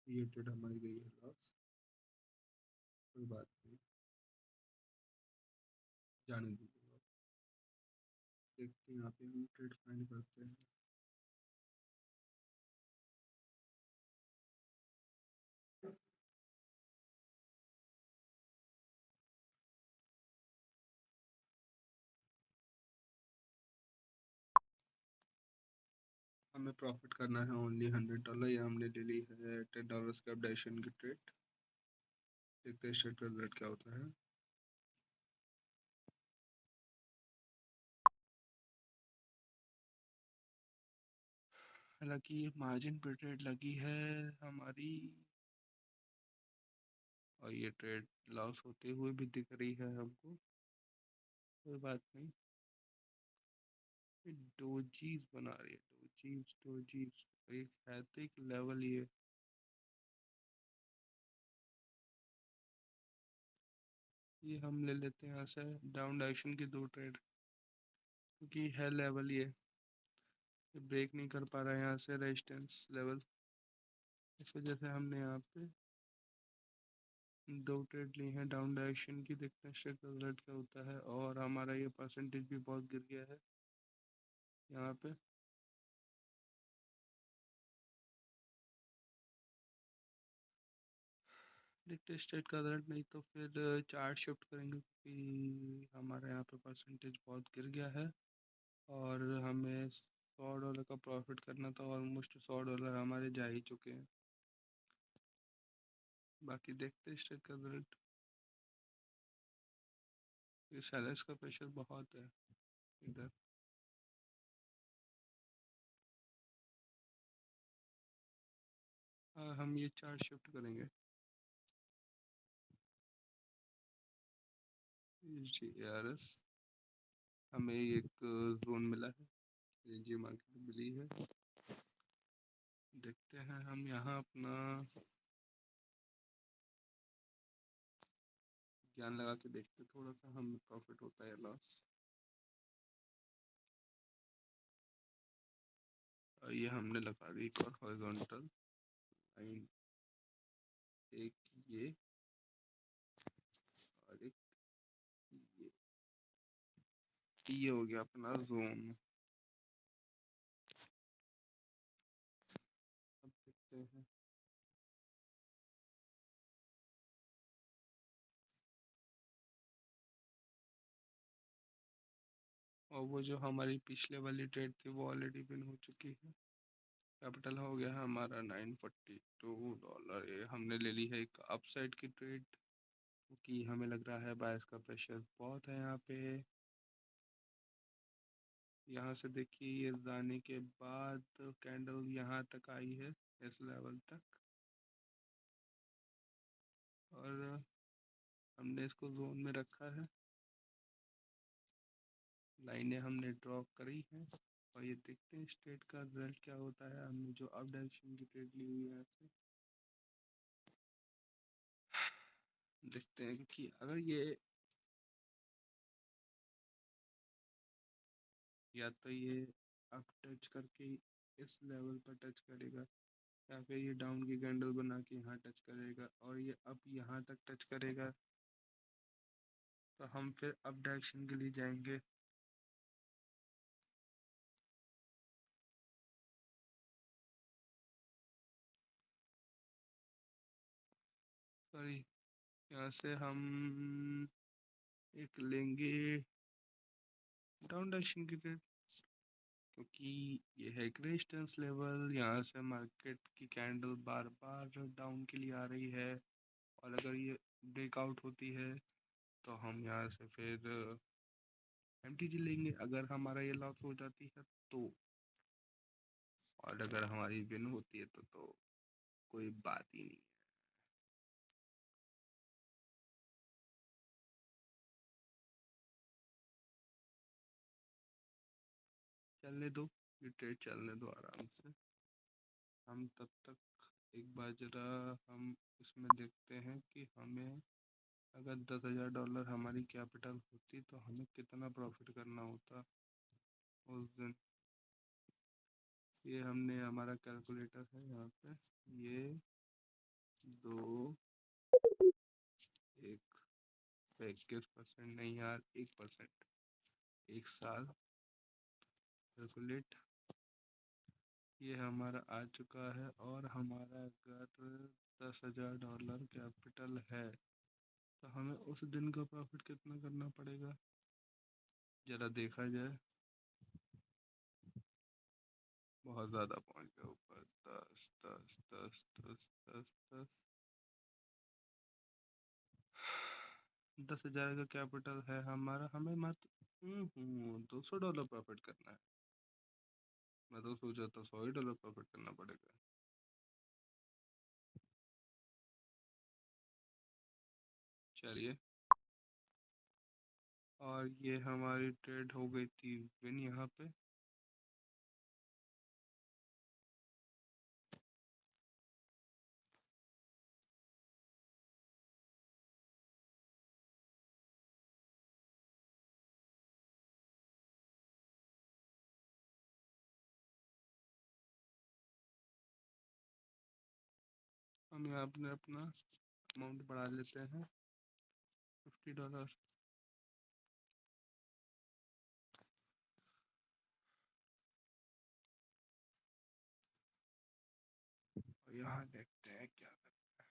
ये ट्रेड हमारी गई है लॉस, कोई बात नहीं, जाने दीजिए। देखते हैं यहाँ पे हम ट्रेड फाइंड करते हैं। हमें प्रॉफिट करना है ओनली $100। या हमने ले ली है $10 का अपडेशन की ट्रेड। देखते हैं स्ट्रेट का रिजल्ट क्या होता है। हालांकि मार्जिन पे ट्रेड लगी है हमारी, और ये ट्रेड लॉस होते हुए भी दिख रही है हमको, कोई बात नहीं। डोजीज बना रही है, डोजीज डोजीज, एक है तो एक लेवल ये हम ले लेते हैं यहाँ से डाउन डायरेक्शन की 2 ट्रेड, क्योंकि है लेवल ये ब्रेक नहीं कर पा रहा है यहाँ से रेजिस्टेंस लेवल। इस वजह से हमने यहाँ पे 2 ट्रेड ली हैं डाउन डायरेक्शन की। देखते हैं स्ट्राइक रिजल्ट क्या होता है। और हमारा ये परसेंटेज भी बहुत गिर गया है यहाँ पे। देखते हैं स्ट्रेट का रिजल्ट, नहीं तो फिर चार्ट शिफ्ट करेंगे, क्योंकि हमारा यहाँ पे परसेंटेज बहुत गिर गया है और हमें $100 का प्रॉफिट करना था। ऑलमोस्ट $100 हमारे जा ही चुके हैं। बाकी देखते हैं स्ट्रेट का रिजल्ट। ये सेलर्स का प्रेशर बहुत है इधर। हाँ, हम ये चार्ट शिफ्ट करेंगे। GRS हमें एक जोन मिला है, जी मार्केट मिली है। देखते हैं हम यहाँ अपना ज्ञान लगा के देखते, थोड़ा सा हमें प्रॉफिट होता है लॉस। ये हमने लगा दी एक और हॉरिजॉन्टल लाइन, एक ये और एक ये हो गया अपना जोन। अब देखते हैं और वो जो हमारी पिछले वाली ट्रेड थी वो ऑलरेडी विन हो चुकी है। कैपिटल हो गया हमारा $942। ये हमने ले ली है एक अपसाइड की ट्रेड, क्योंकि हमें लग रहा है बायस का प्रेशर बहुत है यहाँ पे। यहाँ से देखिए ये जाने के बाद कैंडल यहाँ तक आई है, इस लेवल तक, और हमने इसको जोन में रखा है। लाइनें हमने ड्रॉ करी हैं और ये देखते हैं स्ट्रेट का रिजल्ट क्या होता है। हमने जो अप डायरेक्शन की ट्रेड ली हुई है यहाँ से, देखते हैं कि अगर ये या तो ये अप टच करके इस लेवल पर टच करेगा, या फिर ये डाउन की कैंडल बना के यहाँ टच करेगा और ये अब यहाँ तक टच करेगा, तो हम फिर अप डायरेक्शन के लिए जाएंगे। सॉरी, यहाँ से हम एक लेंगे डाउन डायरेक्शन की ट्रेड, क्योंकि ये है एक रेजिस्टेंस लेवल। यहाँ से मार्केट की कैंडल बार बार डाउन के लिए आ रही है, और अगर ये ब्रेकआउट होती है तो हम यहाँ से फिर MTG लेंगे अगर हमारा ये लॉस हो जाती है तो। और अगर हमारी विन होती है तो कोई बात ही नहीं है। चलने दो, ये ट्रेड चलने दो आराम से। हम तब तक एक बार जरा हम इसमें देखते हैं कि हमें अगर $10,000 हमारी कैपिटल होती तो हमें कितना प्रॉफिट करना होता उस दिन। ये हमने हमारा कैलकुलेटर है यहाँ पे, ये दो, 21% नहीं यार, 1%, 1 साल कैलकुलेट। ये हमारा आ चुका है, और हमारा अगर $10,000 कैपिटल है तो हमें उस दिन का प्रॉफिट कितना करना पड़ेगा, जरा देखा जाए। बहुत ज़्यादा पहुंच गया ऊपर, 10,000 का कैपिटल है हमारा, हमें मात्र $200 प्रॉफिट करना है। मैं तो सोचा था $100 प्रॉफिट करना पड़ेगा। चलिए, और ये हमारी ट्रेड हो गई थी विन यहाँ पे। हम यहाँ अपने अपना अमाउंट बढ़ा लेते हैं, $50। और यहाँ देखते हैं क्या करते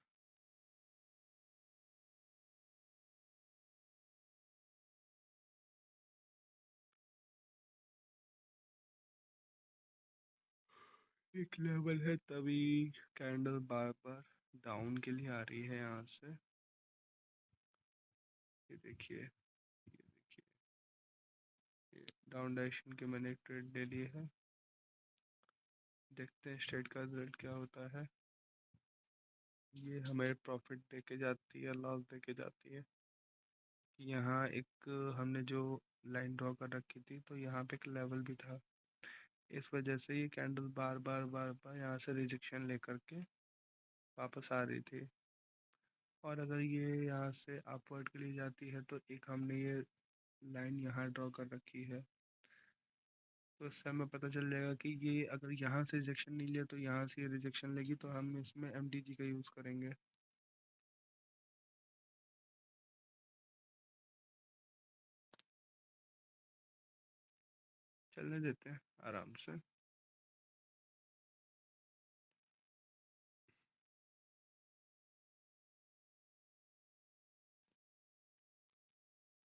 हैं। एक लेवल है तभी कैंडल बार बार डाउन के लिए आ रही है यहाँ से। ये देखिए, ये देखिए, ये डाउन डायरेक्शन के मैंने एक ट्रेड ले ली है। देखते हैं स्ट्रेट का रिजल्ट क्या होता है। ये हमें प्रॉफिट दे के जाती है, लॉस दे के जाती है। यहाँ एक हमने जो लाइन ड्रॉ कर रखी थी, तो यहाँ पे एक लेवल भी था। इस वजह से ये कैंडल बार बार बार बार यहाँ से रिजेक्शन लेकर के वापस आ रही थी। और अगर ये यहाँ से अपवर्ड के लिए जाती है तो एक हमने ये लाइन यहाँ ड्रॉ कर रखी है, तो इससे हमें पता चल जाएगा कि ये अगर यहाँ से रिजेक्शन नहीं लिया तो यहाँ से ये रिजेक्शन लेगी, तो हम इसमें MTG का यूज़ करेंगे। चलने देते हैं आराम से।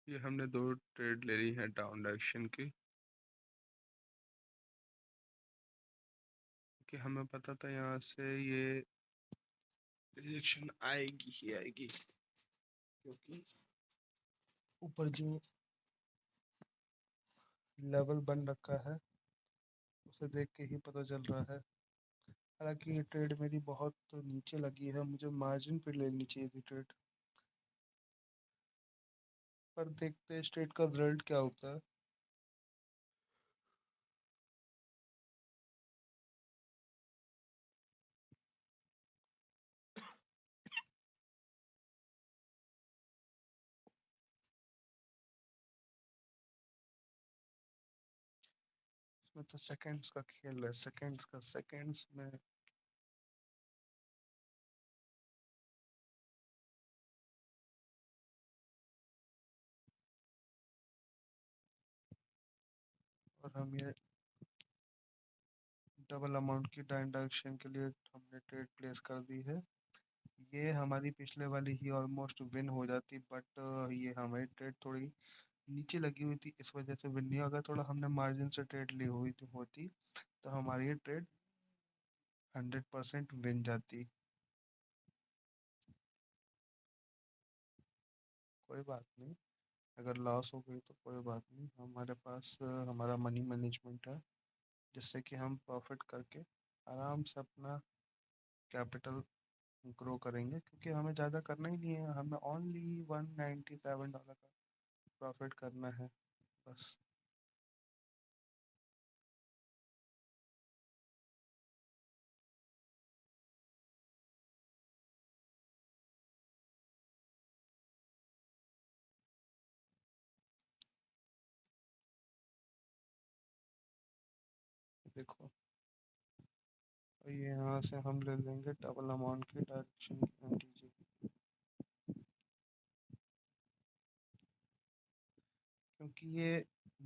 ये हमने 2 ट्रेड ले ली है डाउन डायरेक्शन की, कि हमें पता था यहाँ से ये रिजेक्शन आएगी ही आएगी, क्योंकि ऊपर जो लेवल बन रखा है उसे देख के ही पता चल रहा है। हालांकि ये ट्रेड मेरी बहुत नीचे लगी है, मुझे मार्जिन पे लेनी चाहिए थी ट्रेड, पर देखते हैं स्ट्रेट का रिजल्ट क्या होता है। इसमें तो सेकंड्स का खेल है, सेकंड्स में। और हम ये डबल अमाउंट की डायरेक्शन के लिए हमने ट्रेड प्लेस कर दी है। ये हमारी पिछले वाली ही ऑलमोस्ट विन हो जाती, बट ये हमारी ट्रेड थोड़ी नीचे लगी हुई थी, इस वजह से विन नहीं। अगर थोड़ा हमने मार्जिन से ट्रेड ली हुई तो होती, तो हमारी ये ट्रेड 100% विन जाती। कोई बात नहीं, अगर लॉस हो गई तो कोई बात नहीं, हमारे पास हमारा मनी मैनेजमेंट है, जिससे कि हम प्रॉफिट करके आराम से अपना कैपिटल ग्रो करेंगे, क्योंकि हमें ज़्यादा करना ही नहीं है, हमें ओनली $197 का प्रॉफिट करना है बस। देखो, और ये यहाँ से हम ले लेंगे डबल अमाउंट की डायरेक्शन की एमटीजी, क्योंकि ये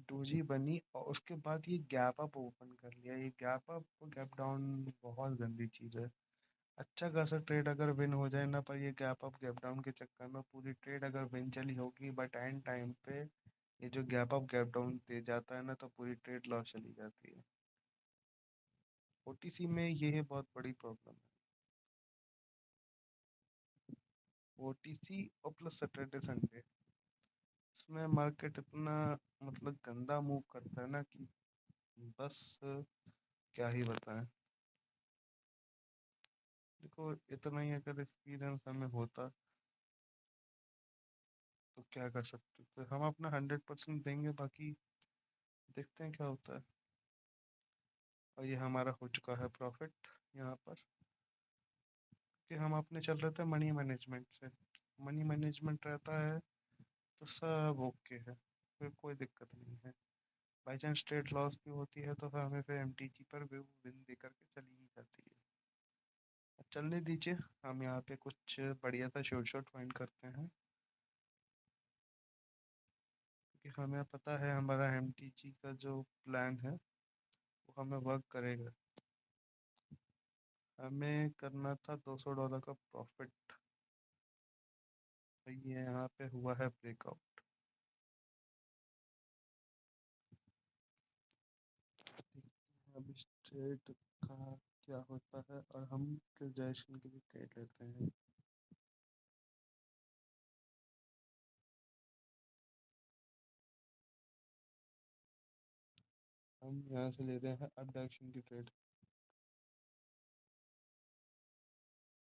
डोजी बनी और उसके बाद ये गैप अप ओपन कर लिया। ये गैप अप गैप डाउन बहुत गंदी चीज़ है। अच्छा खासा ट्रेड अगर विन हो जाए ना, पर ये गैप अप गैप डाउन के चक्कर में पूरी ट्रेड अगर विन चली होगी, बट एंड टाइम पे ये जो गैप अप गैप डाउन दे जाता है ना, तो पूरी ट्रेड लॉस चली जाती है। ओटीसी में ये है बहुत बड़ी प्रॉब्लम है। ओटीसी और प्लस सैटरडे संडे, इसमें मार्केट इतना मतलब गंदा मूव करता है ना कि बस क्या ही बताएं। देखो इतना ही अगर एक्सपीरियंस हमें होता तो क्या कर सकते थे, हम अपना 100% देंगे, बाकी देखते हैं क्या होता है। और ये हमारा हो चुका है प्रॉफिट यहाँ पर, कि हम अपने चल रहे थे मनी मैनेजमेंट से। मनी मैनेजमेंट रहता है तो सब ओके है, फिर कोई दिक्कत नहीं है। बाई चांस ट्रेड लॉस भी होती है तो फिर हमें फिर एमटीजी पर भी विन दे करके चली ही जाती है। अब चलने दीजिए, हम यहाँ पे कुछ बढ़िया सा शॉर्ट शॉर्ट फाइंड करते हैं, क्योंकि हमें पता है हमारा एमटीजी का जो प्लान है वो हमें वर्क करेगा। हमें करना था $200 का प्रॉफिट। तो ये यहाँ पे हुआ है ब्रेकआउट। देखते हैं अब इस ट्रेड का क्या होता है और हम किस डायरेक्शन के लिए ट्रेड लेते हैं। हम यहाँ से ले रहे हैं अप डायरेक्शन की ट्रेड,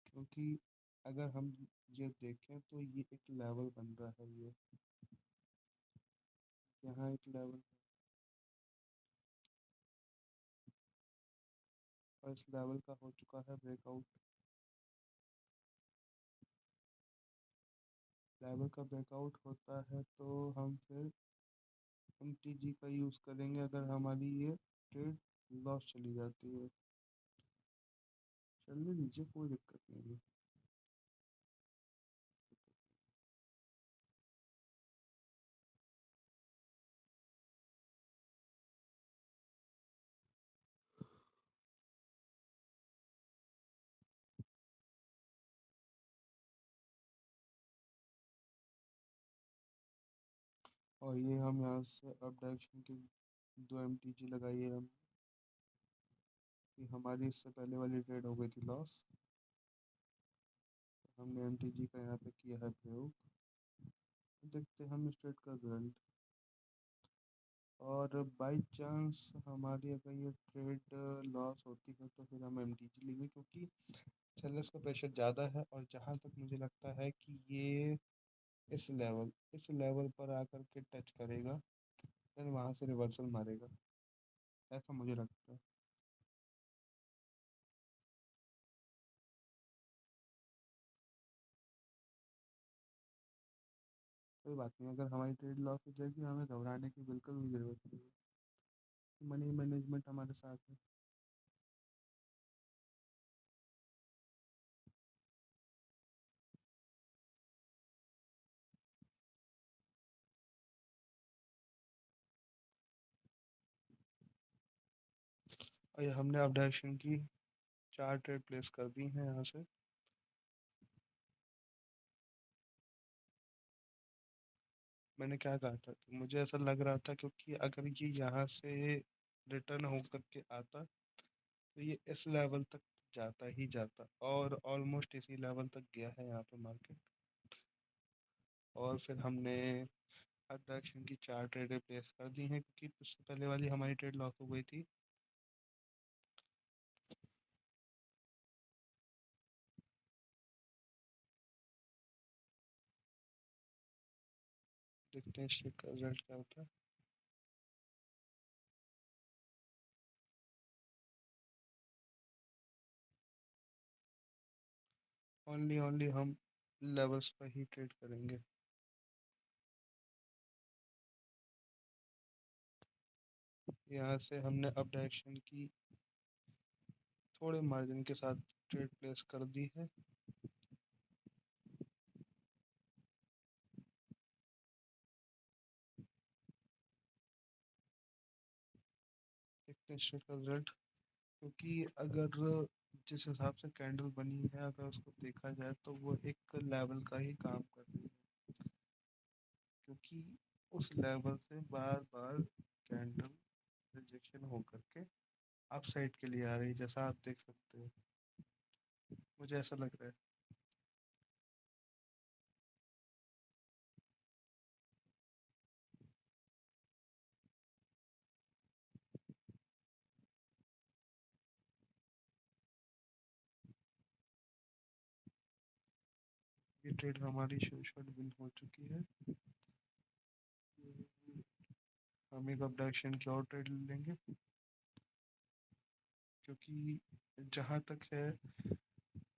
क्योंकि अगर हम ये देखें तो ये एक लेवल बन रहा है। ये यहाँ एक लेवल, और इस लेवल का हो चुका है ब्रेकआउट। लेवल का ब्रेकआउट होता है तो हम फिर एमटीजी का यूज़ करेंगे अगर हमारी ये ट्रेड लॉस चली जाती है। चलने दीजिए, कोई दिक्कत नहीं है। और ये हम यहाँ से अप डायरेक्शन की दो एमटीजी लगाइए हम, कि हमारी इससे पहले वाली ट्रेड हो गई थी लॉस। हमने एमटीजी का यहाँ पे किया है प्रयोग। देखते हैं हम इस ट्रेड का रिजल्ट। और बाई चांस हमारी अगर ये ट्रेड लॉस होती है तो फिर हम एमटीजी लेंगे, क्योंकि सेलर्स का प्रेशर ज़्यादा है। और जहाँ तक मुझे लगता है कि ये इस लेवल पर आकर के टच करेगा, फिर वहाँ से रिवर्सल मारेगा, ऐसा मुझे लगता है। कोई बात नहीं, अगर हमारी ट्रेड लॉस हो जाएगी हमें घबराने की बिल्कुल भी ज़रूरत नहीं है। मनी मैनेजमेंट हमारे साथ है। और ये हमने अब डायरेक्शन की 4 ट्रेड प्लेस कर दी हैं यहाँ से। मैंने क्या कहा था कि मुझे ऐसा लग रहा था, क्योंकि अगर ये यहाँ से रिटर्न होकर के आता तो ये इस लेवल तक जाता ही जाता, और ऑलमोस्ट इसी लेवल तक गया है यहाँ पे मार्केट। और फिर हमने हर डायरेक्शन की 4 ट्रेडें प्लेस कर दी हैं, क्योंकि उससे पहले वाली हमारी ट्रेड लॉस हो गई थी। देखते हैं इस ट्रेड का रिजल्ट क्या होता है। ओनली ओनली हम लेवल्स पर ही ट्रेड करेंगे। यहाँ से हमने अप डायरेक्शन की थोड़े मार्जिन के साथ ट्रेड प्लेस कर दी है। देखते हैं स्ट्रेट का रिजल्ट। क्योंकि अगर जिस हिसाब से कैंडल बनी है अगर उसको देखा जाए तो वो एक लेवल का ही काम कर रही है। क्योंकि उस लेवल से बार बार कैंडल रिजेक्शन हो करके अप साइड के लिए आ रही है, जैसा आप देख सकते हो। मुझे ऐसा लग रहा है। ये ट्रेड हमारी शॉर्ट विन हो चुकी है। हम एक अब डायरेक्शन की और ट्रेड ले लेंगे। क्योंकि जहाँ तक है,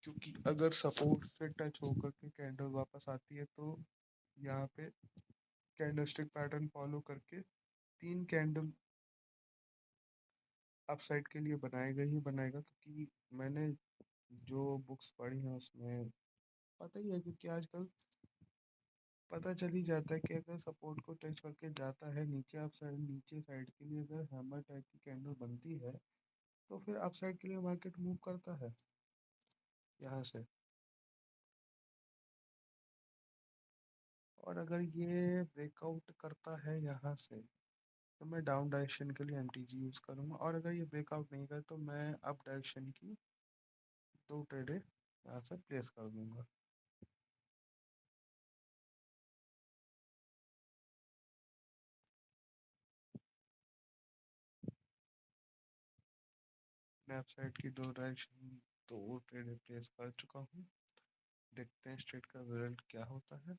क्योंकि अगर सपोर्ट से टच होकर के कैंडल वापस आती है तो यहाँ पे कैंडलस्टिक पैटर्न फॉलो करके तीन कैंडल अपसाइड के लिए बनाएगा ही बनाएगा। क्योंकि मैंने जो बुक्स पढ़ी हैं उसमें पता ही है, क्योंकि आजकल पता चल ही जाता है कि अगर सपोर्ट को टच करके जाता है नीचे, अप साइड नीचे साइड के लिए अगर हैमर टाइप की कैंडल बनती है तो फिर अप साइड के लिए मार्केट मूव करता है यहाँ से। और अगर ये ब्रेकआउट करता है यहाँ से तो मैं डाउन डायरेक्शन के लिए एमटीजी यूज़ करूँगा। और अगर ये ब्रेकआउट नहीं करे तो मैं अप डायरेक्शन की दो ट्रेडें यहाँ से प्लेस कर दूंगा। मैं अप साइड की दो डायरेक्शन दो ट्रेडें प्लेस कर चुका हूँ। देखते हैं स्ट्रेट का रिजल्ट क्या होता है।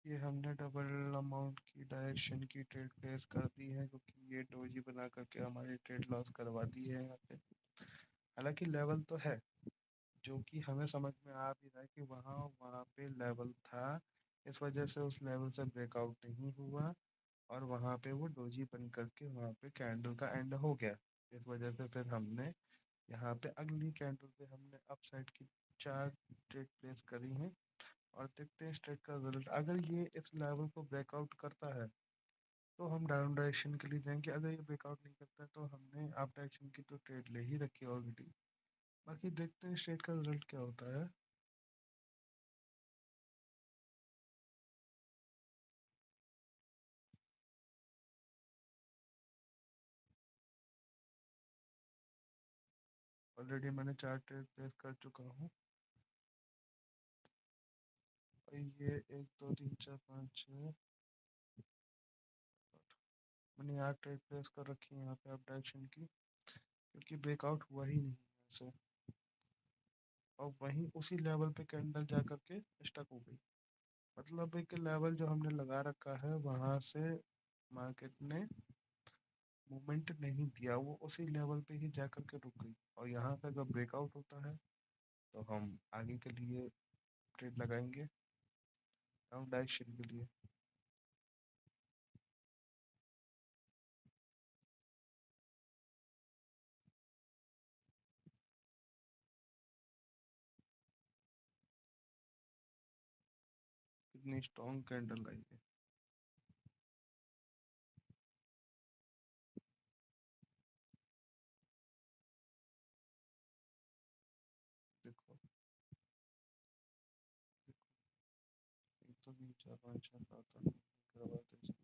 ये हमने डबल अमाउंट की डायरेक्शन की ट्रेड प्लेस कर दी है, क्योंकि ये डोजी बना करके हमारी ट्रेड लॉस करवा दी है यहाँ पे। हालांकि लेवल तो है, जो कि हमें समझ में आ भी रहा है कि वहाँ वहाँ पे लेवल था। इस वजह से उस लेवल से ब्रेकआउट नहीं हुआ और वहाँ पे वो डोजी बन करके वहाँ पे कैंडल का एंड हो गया। इस वजह से फिर हमने यहाँ पे अगली कैंडल पे हमने अपसाइड की चार ट्रेड प्लेस करी हैं। और देखते हैं स्ट्रेट का रिजल्ट। अगर ये इस लेवल को ब्रेकआउट करता है तो हम डाउन डायरेक्शन के लिए जाएंगे। अगर ये ब्रेकआउट नहीं करता है तो हमने अप डायरेक्शन की तो ट्रेड ले ही रखी है ऑलरेडी। बाकी देखते हैं स्ट्रेट का रिजल्ट क्या होता है। ऑलरेडी मैंने चार ट्रेड प्लेस कर चुका हूँ। और ये एक दो तीन चार पाँच छः मैंने यहाँ ट्रेड प्लेस कर रखी है यहाँ पे अप डायरेक्शन की, क्योंकि ब्रेकआउट हुआ ही नहीं यहाँ से। और वहीं उसी लेवल पे कैंडल जा करके स्टक हो गई। मतलब एक लेवल जो हमने लगा रखा है वहां से मार्केट ने मूवमेंट नहीं दिया, वो उसी लेवल पे ही जा करके रुक गई। और यहाँ से अगर ब्रेकआउट होता है तो हम आगे के लिए ट्रेड लगाएंगे डाउन डायरेक्शन के लिए। कितनी स्ट्रॉन्ग कैंडल आई है देखो। एक तो तीन चार पाँच छः सात आठ नौ, 11 12 13 14 15 16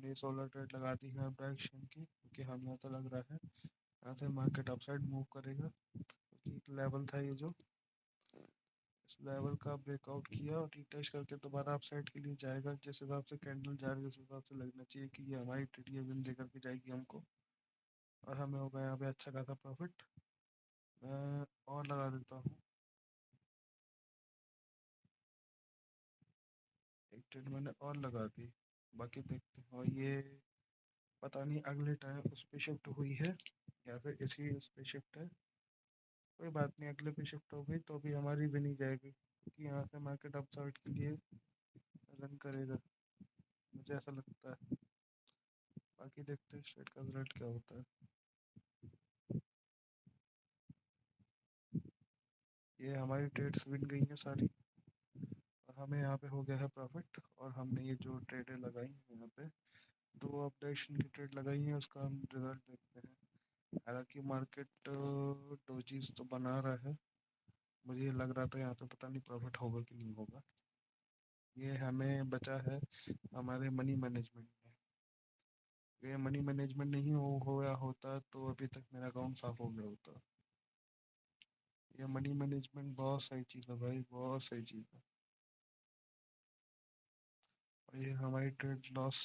हमने 16 ट्रेड लगा दी है डायरेक्शन की, क्योंकि हमें यहाँ तो लग रहा है यहाँ से मार्केट अपसाइड मूव करेगा, क्योंकि एक लेवल था ये जो, इस लेवल का ब्रेकआउट किया और रिटेस्ट करके दोबारा अपसाइड के लिए जाएगा। जिस हिसाब से कैंडल जा रही है उस हिसाब से लगना चाहिए कि ये हमारी ट्रेड विन दे करके जाएगी हमको, और हमें होगा यहाँ पे अच्छा खासा प्रॉफिट। मैं और लगा देता हूँ, एक ट्रेड मैंने और लगा दी, बाकी देखते हैं। और ये पता नहीं अगले टाइम उस पे शिफ्ट हुई है या फिर इसी उस पे शिफ्ट है, कोई बात नहीं, अगले पे शिफ्ट हो गई तो भी हमारी भी नहीं जाएगी, क्योंकि यहाँ से मार्केट अपसाइड के लिए रन करेगा, मुझे ऐसा लगता है। बाकी देखते हैं स्ट्रेट का रिजल्ट क्या होता है। ये हमारी ट्रेड्स विन गई हैं सारी, और हमें यहाँ पे हो गया है प्रॉफिट। और हमने ये जो ट्रेडें लगाई हैं यहाँ पे, दो अप डायरेक्शन की ट्रेड लगाई है, उसका हम रिजल्ट देखते हैं। हालांकि मार्केट डोजीज तो बना रहा है, मुझे ये लग रहा था यहाँ पे पता नहीं प्रॉफिट होगा कि नहीं होगा। ये हमें बचा है हमारे मनी मैनेजमेंट में, ये मनी मैनेजमेंट नहीं हो गया होता तो अभी तक मेरा अकाउंट साफ हो गया होता। ये मनी मैनेजमेंट बहुत सही चीज़ है भाई, बहुत सही चीज़ है। और ये हमारी ट्रेड लॉस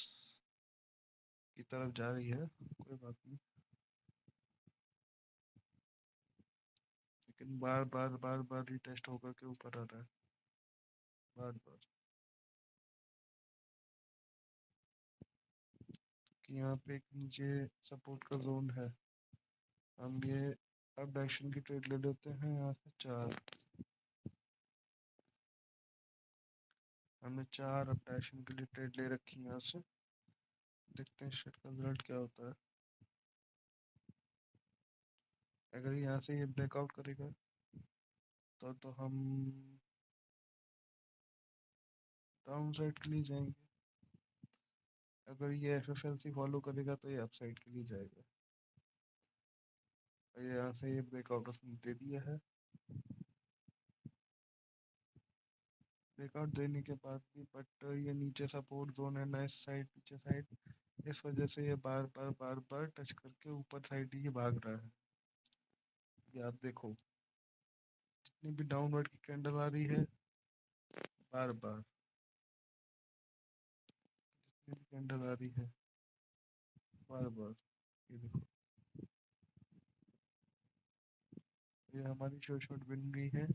की तरफ जा रही है, कोई बात नहीं, लेकिन बार बार बार बार रिटेस्ट होकर के ऊपर आ रहा है, बार बार। कि यहाँ पे एक नीचे सपोर्ट का जोन है, हम ये अब डायरेक्शन की ट्रेड ले लेते हैं यहाँ से चार। हमने चार अब डायरेक्शन के लिए ट्रेड ले रखी है यहाँ से, देखते हैं शेट का रिजल्ट क्या होता है। अगर यहाँ से ये ब्रेकआउट करेगा तो हम डाउन साइड के लिए जाएंगे, अगर ये एफएफएलसी फॉलो करेगा तो ये अप साइड के लिए जाएगा। और ये यहाँ से ये ब्रेकआउट उसने दे दिया है, ब्रेकआउट देने के बाद भी बट ये नीचे सपोर्ट जोन है ना, इस साइड पीछे साइड, इस वजह से ये बार बार बार बार टच करके ऊपर साइड ही भाग रहा है। ये आप देखो, जितनी भी डाउनवर्ड की कैंडल आ रही है, बार बार जितनी भी कैंडल आ रही है, बार बार, ये देखो, ये हमारी शॉर्ट शॉर्ट बन गई है,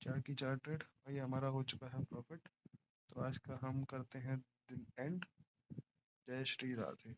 चार की चार ट्रेड, और ये हमारा हो चुका है प्रॉफिट। तो आज का हम करते हैं दिन एंड। जय श्री राधे।